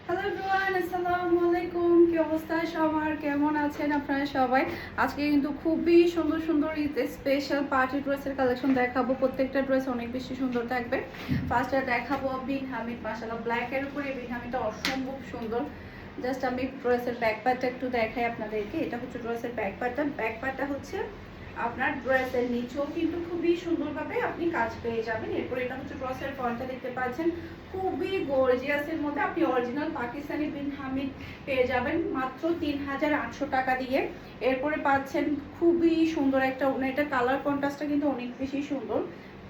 Hello everyone, আসসালামু আলাইকুম। কি অবস্থা সবার, কেমন আছেন আপনারা সবাই? আজকে কিন্তু খুবই সুন্দর সুন্দর স্পেশাল পার্টি ড্রেসের কালেকশন দেখাবো। প্রত্যেকটা ড্রেস অনেক বেশি সুন্দর থাকবে। ফার্স্টে দেখাবো বিন হামিদ, মাশাআল্লাহ ব্ল্যাক এর উপরে বিন হামিদটা অসম্ভব সুন্দর। জাস্ট আমি ড্রেসের ব্যাক পার্টটা একটু দেখাই আপনাদেরকে। এটা হচ্ছে ড্রেসের ব্যাক পার্টটা। ব্যাক পার্টটা হচ্ছে আপনার ড্রেসের নিচেও কিন্তু খুবই সুন্দরভাবে আপনি কাজ পেয়ে যাবেন। এরপর এটা হচ্ছে ড্রেসের ফ্রন্টটা দেখতে পাচ্ছেন, খুবই গর্জিয়াসের মধ্যে আপনি অরিজিনাল পাকিস্তানি বিন হামিদ পেয়ে যাবেন মাত্র ৩,৮০০ টাকা দিয়ে। এরপরে পাচ্ছেন খুবই সুন্দর একটা ওড়না। এটা কালার কন্ট্রাস্টটা কিন্তু অনেক বেশি সুন্দর।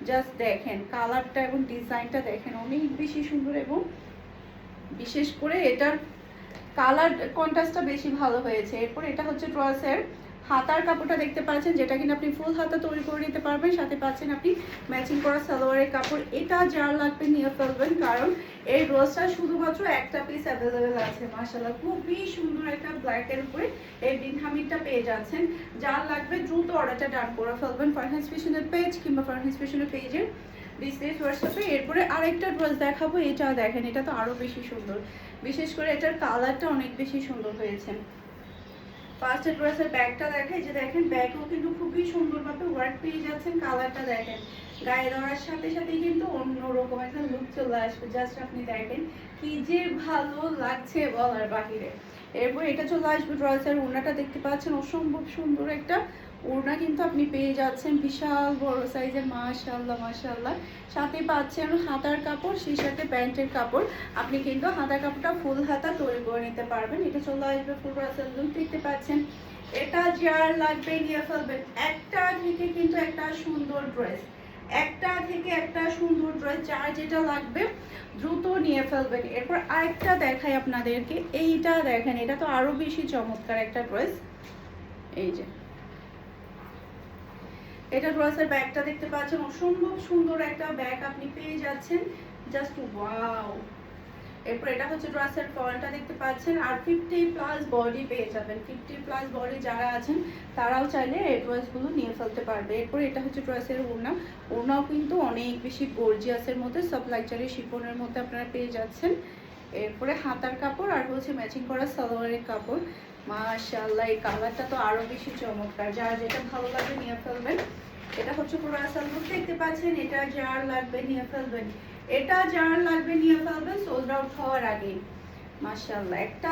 জাস্ট দেখেন কালারটা এবং ডিজাইনটা দেখেন অনেক বেশি সুন্দর, এবং বিশেষ করে এটার কালার কন্ট্রাস্টটা বেশি ভালো হয়েছে। এরপর এটা হচ্ছে ড্রেসের হাতার কাপড়টা দেখতে পাচ্ছেন, যেটা কিনা আপনি ফুল হাতা তৈরি করে নিতে পারবেন। সাথে পাচ্ছেন আপনি ম্যাচিং করা সালোয়ারের কাপড়। এটা যার লাগবে নিয়ে ফেলবেন, কারণ এই ড্রেসটা শুধুমাত্র একটা পিস অ্যাভেলেবেল আছে। মাশাআল্লাহ খুবই সুন্দর একটা ব্ল্যাকের উপরে এই বিন হামিদটা পেয়ে যাচ্ছেন। যার লাগবে দ্রুত অর্ডারটা ডান করে ফেলবেন ফারহান ফ্যাশনের পেজ কিংবা ফারহান ফ্যাশনের পেজের বিজনেস হোয়াটসঅ্যাপে। এরপরে আরেকটা ড্রেস দেখাবো, এটা দেখেন, এটা তো আরো বেশি সুন্দর। বিশেষ করে এটার কালারটা অনেক বেশি সুন্দর হয়েছে। ফার্স্ট ড্রেসের ব্যাগটা দেখাই, যে দেখেন ব্যাগও কিন্তু খুবই সুন্দরভাবে ওয়ার্ক পেয়ে যাচ্ছেন। কালারটা দেখেন, গায়ে দেওয়ার সাথে সাথে কিন্তু অন্যরকম একটা লুক চলে আসবে। জাস্ট আপনি দেখেন কি যে ভালো লাগছে বলার বাহিরে। এরপর এটা চলে আসবে ড্রেসের ওড়নাটা দেখতে পাচ্ছেন, অসম্ভব সুন্দর একটা ওড়না কিন্তু আপনি পেয়ে যাচ্ছেন, বিশাল বড় সাইজের। মাশাআল্লাহ মাশাআল্লাহ। সাথে পাচ্ছেন হাতার কাপড়, সেই সাথে প্যান্টের কাপড়। আপনি কিন্তু হাতার কাপড়টা ফুল হাতা তৈরি করে নিতে পারবেন। এটা চলে আসবে ফুল ড্রেসের লুক দেখতে পাচ্ছেন। এটা যার লাগবে নিয়ে ফেলবেন। একটা থেকে কিন্তু একটা সুন্দর ড্রেস, একটা থেকে একটা সুন্দর ড্রেস, যার যেটা লাগবে দ্রুত নিয়ে ফেলবেন। এরপর আরেকটা দেখাই আপনাদেরকে, এইটা দেখেন, এটা তো আরো বেশি চমৎকার একটা ড্রেস। এই যে এটা ড্রেসের ব্যাগটা দেখতে পাচ্ছেন, অসম্ভব সুন্দর একটা ব্যাগ আপনি পেয়ে যাচ্ছেন। Just wow. এরপর এটা হচ্ছে ড্রেসের ফ্রন্টটা দেখতে পাচ্ছেন, আর 50+ বডি পেয়ে যাবেন। 50+ বডি যারা আছেন তারাও চাইলে এই ড্রেসগুলো নিয়ে ফেলতে পারবে। এরপর এটা হচ্ছে ড্রেসের ওড়না। ওড়নাও কিন্তু অনেক বেশি গর্জিয়াসের মধ্যে, সব লাক্সারি শিফনের মধ্যে আপনারা পেয়ে যাচ্ছেন। এরপরে হাতার কাপড় আর হচ্ছে ম্যাচিং করা সালোয়ারের কাপড়। মাশাআল্লাহ, এই কালারটা তো আরো বেশি চমৎকার। যার যেটা ভালো লাগবে নিয়ে ফেলবেন। এটা হচ্ছে পুরো আসল লুক দেখতে পাচ্ছেন। এটা যার লাগবে নিয়ে ফেলবেন। এটা যার লাগবে নিয়ে ফেলবেন সোল্ড আউট হওয়ার আগে। মাশাআল্লাহ, একটা